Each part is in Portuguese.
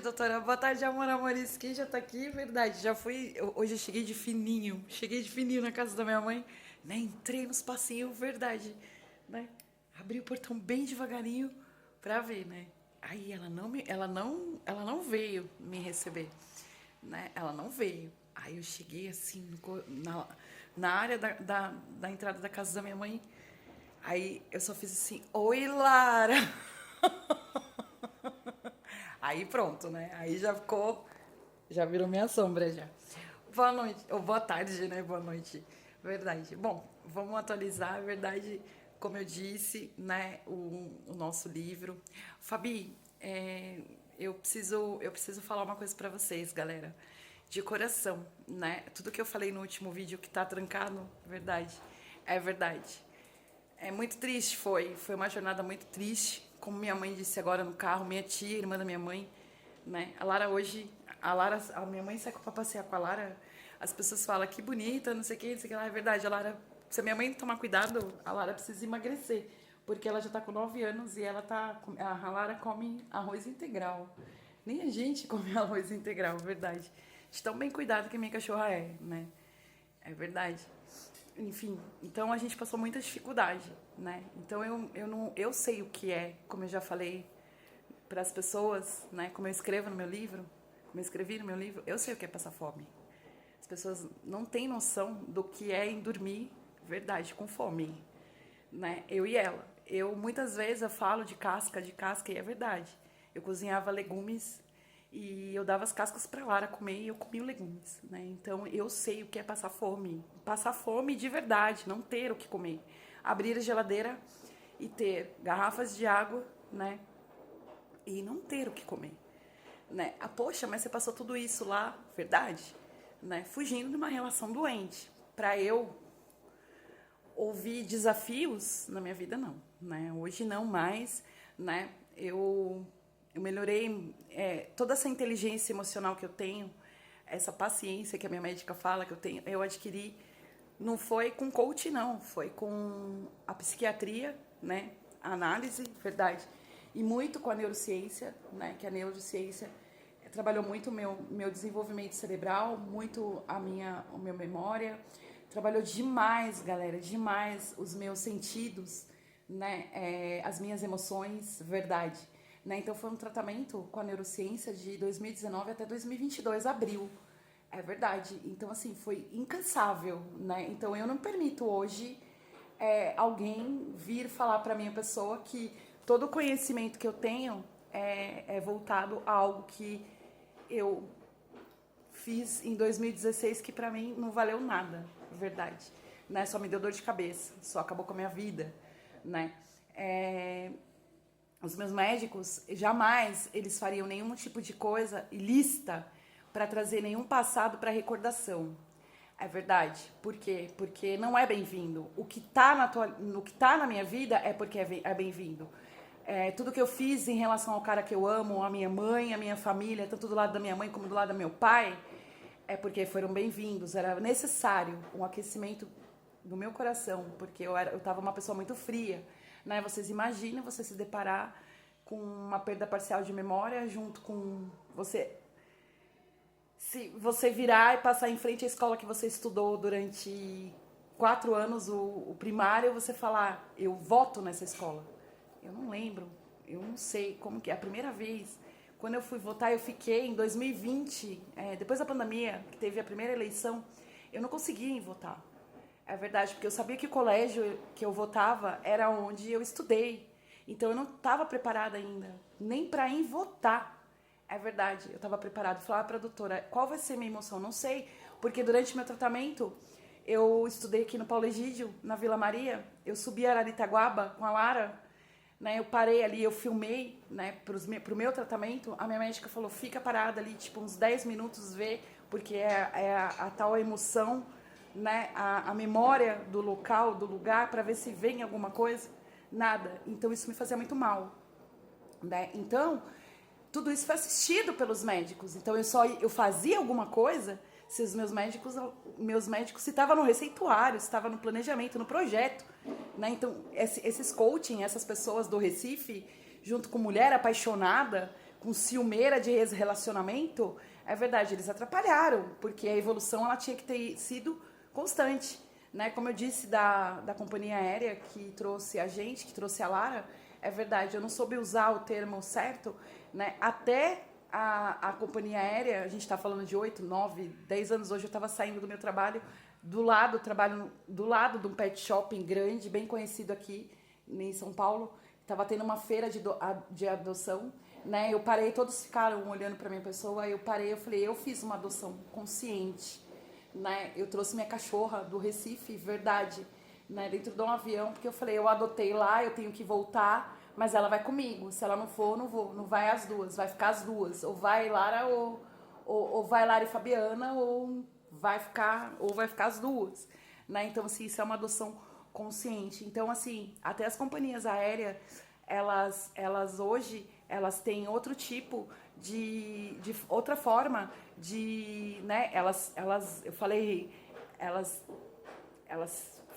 Doutora, boa tarde, amor, amores. Quem já tá aqui, verdade. Já fui. Hoje eu cheguei de fininho. Cheguei de fininho na casa da minha mãe, né? Entrei nos passinhos, verdade, né? Abri o portão bem devagarinho pra ver, né? Aí ela não veio me receber, né? Ela não veio. Aí eu cheguei assim na área da entrada da casa da minha mãe. Aí eu só fiz assim: Oi, Lara. Aí pronto, né? Aí já ficou, já virou minha sombra já. Boa noite, ou boa tarde, né? Boa noite. Verdade. Bom, vamos atualizar, verdade, como eu disse, né? O nosso livro. Fabi, eu preciso falar uma coisa pra vocês, galera. De coração, né? Tudo que eu falei no último vídeo que tá trancado, verdade, é verdade. É muito triste, foi uma jornada muito triste, como minha mãe disse agora no carro, minha tia, irmã da minha mãe, né? A minha mãe sai pra passear com a Lara, as pessoas falam que bonita, não sei o que lá, é verdade, a Lara, se a minha mãe tomar cuidado, a Lara precisa emagrecer, porque ela já tá com 9 anos e a Lara come arroz integral. Nem a gente come arroz integral, verdade. De tão bem cuidado que a minha cachorra é, né? É verdade. Enfim, então a gente passou muita dificuldade, né? Então eu sei o que é, como eu já falei para as pessoas, né? Como eu escrevo no meu livro, como eu escrevi no meu livro, eu sei o que é passar fome. As pessoas não têm noção do que é em dormir, verdade, com fome, né? Eu e ela. Eu muitas vezes eu falo de casca e é verdade. Eu cozinhava legumes e eu dava as cascas para Lara comer e eu comia os legumes, né? Então eu sei o que é passar fome de verdade, não ter o que comer, abrir a geladeira e ter garrafas de água, né? E não ter o que comer, né? Ah, poxa, mas você passou tudo isso lá, verdade, né? Fugindo de uma relação doente, para eu ouvir desafios na minha vida, não, né? Hoje não mais, né? Eu melhorei toda essa inteligência emocional que eu tenho, essa paciência que a minha médica fala que eu tenho, eu adquiri, não foi com coach, não, foi com a psiquiatria, né? A análise, verdade, e muito com a neurociência, né? Que a neurociência trabalhou muito o meu desenvolvimento cerebral, muito a minha memória, trabalhou demais, galera, demais os meus sentidos, né? As minhas emoções, verdade. Né? Então foi um tratamento com a neurociência de 2019 até 2022, abril. É verdade. Então, assim, foi incansável, né? Então eu não permito hoje alguém vir falar para minha pessoa que todo o conhecimento que eu tenho é voltado a algo que eu fiz em 2016 que pra mim não valeu nada, verdade, né? Só me deu dor de cabeça, só acabou com a minha vida, né? Os meus médicos jamais eles fariam nenhum tipo de coisa ilícita para trazer nenhum passado para recordação. É verdade. Por quê? Porque não é bem-vindo. No que tá na minha vida é porque é bem-vindo. Tudo que eu fiz em relação ao cara que eu amo, a minha mãe, a minha família, tanto do lado da minha mãe como do lado do meu pai, é porque foram bem-vindos. Era necessário um aquecimento do meu coração, porque eu tava uma pessoa muito fria, né? Vocês imaginam você se deparar com uma perda parcial de memória junto com você, se você virar e passar em frente à escola que você estudou durante 4 anos, o primário, você falar, eu voto nessa escola. Eu não lembro, eu não sei como que é. A primeira vez, quando eu fui votar, eu fiquei em 2020, depois da pandemia, que teve a primeira eleição, eu não conseguia votar. É verdade, porque eu sabia que o colégio que eu votava era onde eu estudei. Então eu não estava preparada ainda, nem para ir votar. É verdade, eu estava preparada. Falava para a doutora, qual vai ser minha emoção? Não sei, porque durante meu tratamento, eu estudei aqui no Paulo Egídio, na Vila Maria. Eu subi a Araritaguaba com a Lara, né? Eu parei ali, eu filmei, né, pro meu tratamento. A minha médica falou, fica parada ali, tipo, uns 10 minutos, vê, porque a tal emoção, né, a memória do local, do lugar, para ver se vem alguma coisa. Nada. Então isso me fazia muito mal, né? Então tudo isso foi assistido pelos médicos. Então eu fazia alguma coisa se os meus médicos se estava no receituário, se estava no planejamento, no projeto, né? Então esses coaching, essas pessoas do Recife, junto com mulher apaixonada, com ciumeira de relacionamento, é verdade, eles atrapalharam, porque a evolução ela tinha que ter sido constante, né? Como eu disse da companhia aérea que trouxe a gente, que trouxe a Lara, é verdade, eu não soube usar o termo certo, né? Até a companhia aérea, a gente está falando de 8, 9, 10 anos, hoje eu estava saindo do meu trabalho, trabalho do lado de um pet shopping grande, bem conhecido aqui em São Paulo, estava tendo uma feira de adoção, né? Eu parei, todos ficaram olhando para minha pessoa, eu parei, eu falei, eu fiz uma adoção consciente, né? Eu trouxe minha cachorra do Recife, verdade, né? Dentro de um avião, porque eu falei, eu adotei lá, eu tenho que voltar, mas ela vai comigo, se ela não for, eu não vou, não vai as duas, vai ficar as duas, ou vai Lara ou vai Lara e Fabiana, ou vai ficar as duas, né? Então, assim, isso é uma adoção consciente. Então, assim, até as companhias aéreas, elas hoje, elas têm outro tipo de outra forma de, né? Eu falei, elas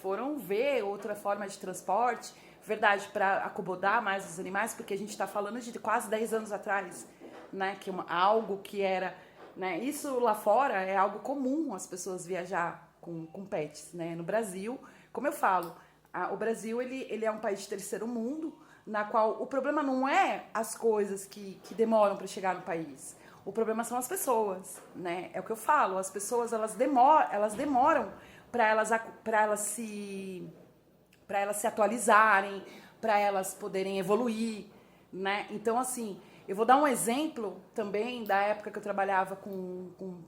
foram ver outra forma de transporte, verdade, para acomodar mais os animais, porque a gente está falando de quase 10 anos atrás, né? Que algo que era, né? Isso lá fora é algo comum as pessoas viajar com pets, né? No Brasil, como eu falo, o Brasil ele é um país de terceiro mundo, na qual o problema não é as coisas que demoram para chegar no país. O problema são as pessoas, né? É o que eu falo, as pessoas elas demoram para elas se atualizarem, para elas poderem evoluir, né? Então, assim, eu vou dar um exemplo também da época que eu trabalhava com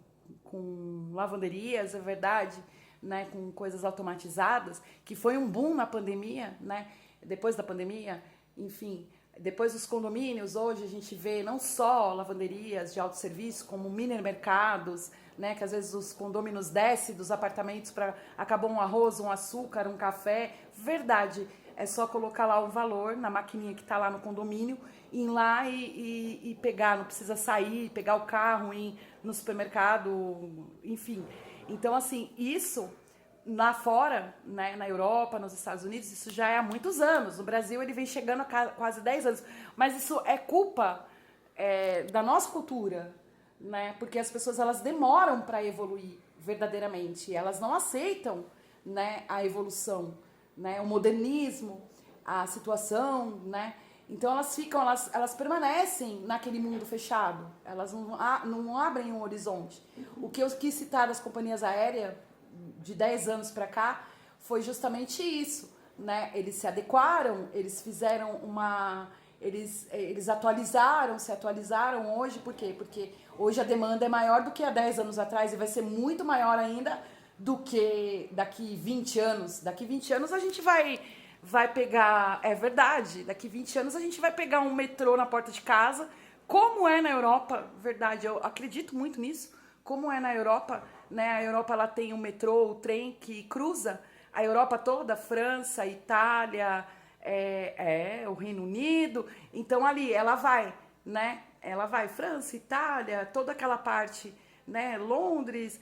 lavanderias, é verdade, né? Com coisas automatizadas, que foi um boom na pandemia, né? Depois da pandemia, enfim, depois dos condomínios, hoje a gente vê não só lavanderias de autosserviço, como mini mercados, né, que às vezes os condôminos descem dos apartamentos para acabou um arroz, um açúcar, um café. Verdade, é só colocar lá o valor na maquininha que está lá no condomínio, ir lá e pegar, não precisa sair, pegar o carro, ir no supermercado, enfim. Então, assim, isso lá fora, né, na Europa, nos Estados Unidos, isso já é há muitos anos. No Brasil ele vem chegando há quase 10 anos. Mas isso é culpa da nossa cultura, né? Porque as pessoas elas demoram para evoluir verdadeiramente, elas não aceitam, né, a evolução, né, o modernismo, a situação, né? Então elas permanecem naquele mundo fechado, elas não abrem um horizonte. O que eu quis citar das companhias aéreas de 10 anos para cá foi justamente isso, né? Eles se adequaram, eles fizeram eles se atualizaram hoje, por quê? Porque hoje a demanda é maior do que há 10 anos atrás e vai ser muito maior ainda do que daqui 20 anos. Daqui 20 anos a gente vai pegar, é verdade, daqui 20 anos a gente vai pegar um metrô na porta de casa, como é na Europa, verdade, eu acredito muito nisso, como é na Europa, né? A Europa ela tem um metrô, o trem que cruza a Europa toda, França, Itália, o Reino Unido. Então ali ela vai, né? Ela vai França, Itália, toda aquela parte, né? Londres,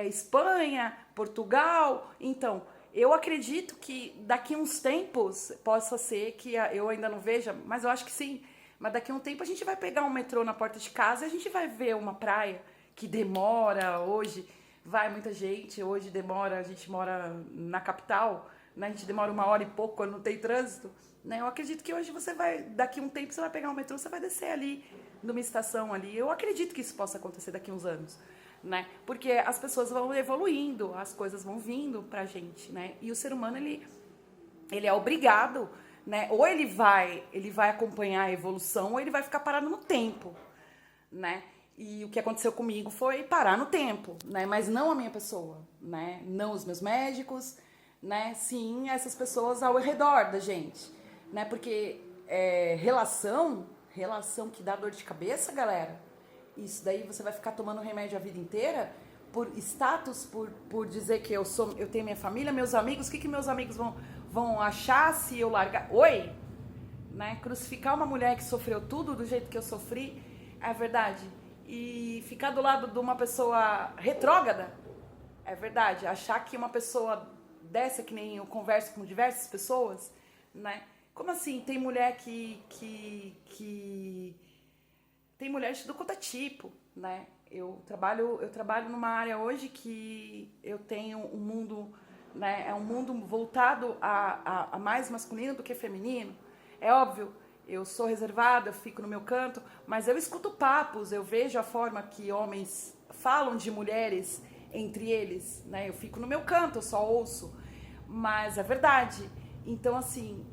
Espanha, Portugal. Então eu acredito que daqui uns tempos possa ser que eu ainda não veja, mas eu acho que sim. Mas daqui a um tempo a gente vai pegar um metrô na porta de casa e a gente vai ver uma praia que demora hoje, vai muita gente, hoje demora, a gente mora na capital, né? A gente demora 1 hora e pouco quando não tem trânsito, né? Eu acredito que hoje daqui a um tempo você vai pegar um metrô, você vai descer ali, numa estação ali. Eu acredito que isso possa acontecer daqui a uns anos, né? Porque as pessoas vão evoluindo, as coisas vão vindo pra gente, né? E o ser humano, ele é obrigado, né? Ou ele vai acompanhar a evolução, ou ele vai ficar parado no tempo, né? E o que aconteceu comigo foi parar no tempo, né? Mas não a minha pessoa, né? Não os meus médicos, né? Sim, essas pessoas ao redor da gente, né? Porque relação que dá dor de cabeça, galera. Isso daí você vai ficar tomando remédio a vida inteira por status, por dizer que eu tenho minha família, meus amigos. O que meus amigos vão achar se eu largar? Oi, né? Crucificar uma mulher que sofreu tudo do jeito que eu sofri, é verdade. E ficar do lado de uma pessoa retrógrada, é verdade. Achar que uma pessoa dessa, que nem eu converso com diversas pessoas, né? Como assim? Tem mulher que tem mulheres de tudo quanto é tipo, né? Eu trabalho numa área hoje que eu tenho um mundo, né? É um mundo voltado a mais masculino do que feminino. É óbvio, eu sou reservada, eu fico no meu canto, mas eu escuto papos, eu vejo a forma que homens falam de mulheres entre eles, né? Eu fico no meu canto, eu só ouço. Mas é verdade. Então, assim,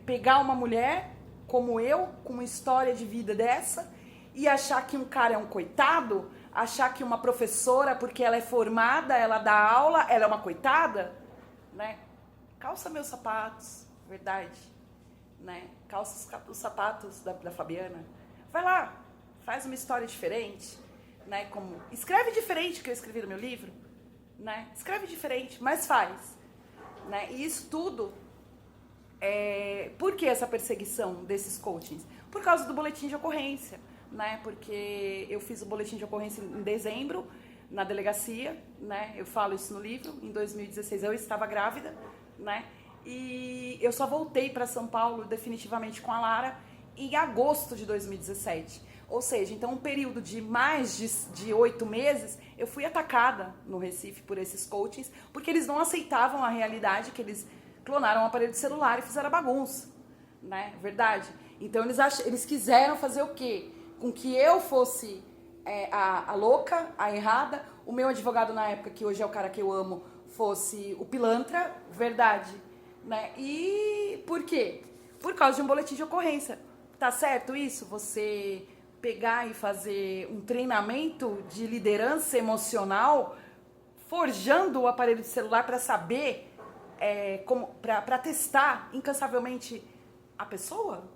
pegar uma mulher como eu, com uma história de vida dessa, e achar que um cara é um coitado, achar que uma professora, porque ela é formada, ela dá aula, ela é uma coitada, né? Calça meus sapatos, verdade, né? Calça os sapatos da Fabiana. Vai lá, faz uma história diferente, né? Como escreve diferente que eu escrevi no meu livro, né? Escreve diferente, mas faz, né? E isso tudo por que essa perseguição desses coachings? Por causa do boletim de ocorrência, né? Porque eu fiz o boletim de ocorrência em dezembro, na delegacia, né? Eu falo isso no livro. Em 2016 eu estava grávida, né? E eu só voltei para São Paulo definitivamente com a Lara em agosto de 2017. Ou seja, então um período de mais de 8 meses, eu fui atacada no Recife por esses coachings, porque eles não aceitavam a realidade que eles clonaram um aparelho de celular e fizeram a bagunça, né? Verdade. Então eles quiseram fazer o quê? Com que eu fosse a louca, a errada, o meu advogado na época, que hoje é o cara que eu amo, fosse o pilantra, verdade, né? E por quê? Por causa de um boletim de ocorrência. Tá certo isso? Você pegar e fazer um treinamento de liderança emocional, forjando o aparelho de celular para saber para testar incansavelmente a pessoa?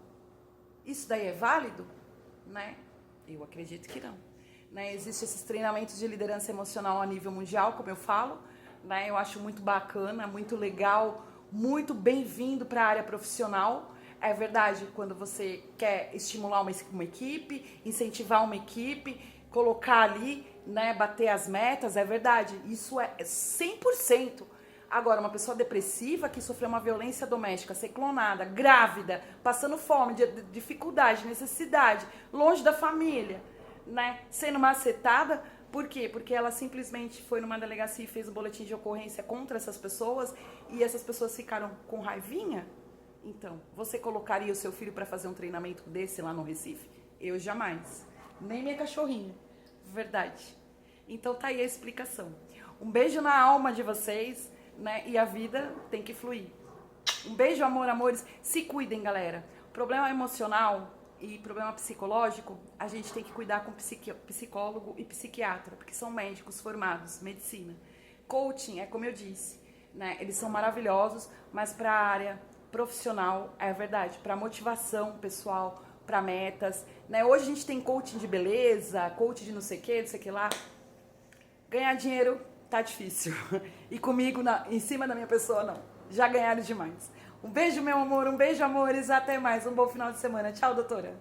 Isso daí é válido? Né? Eu acredito que não. Né? Existem esses treinamentos de liderança emocional a nível mundial, como eu falo. Né? Eu acho muito bacana, muito legal, muito bem-vindo para a área profissional. É verdade, quando você quer estimular uma equipe, incentivar uma equipe, colocar ali, né, bater as metas, é verdade. Isso é 100%. Agora, uma pessoa depressiva que sofreu uma violência doméstica, ser clonada, grávida, passando fome, dificuldade, necessidade, longe da família, né? Sendo macetada, por quê? Porque ela simplesmente foi numa delegacia e fez um boletim de ocorrência contra essas pessoas e essas pessoas ficaram com raivinha? Então, você colocaria o seu filho para fazer um treinamento desse lá no Recife? Eu jamais. Nem minha cachorrinha. Verdade. Então tá aí a explicação. Um beijo na alma de vocês. Né? E a vida tem que fluir. Um beijo, amor, amores. Se cuidem, galera. Problema emocional e problema psicológico, a gente tem que cuidar com psicólogo e psiquiatra, porque são médicos formados, medicina. Coaching, é como eu disse, né? Eles são maravilhosos, mas para a área profissional, é verdade, para motivação pessoal, para metas, né? Hoje a gente tem coaching de beleza, coaching de não sei o que lá. Ganhar dinheiro tá difícil. E comigo, em cima da minha pessoa, não. Já ganharam demais. Um beijo, meu amor. Um beijo, amores. Até mais. Um bom final de semana. Tchau, doutora.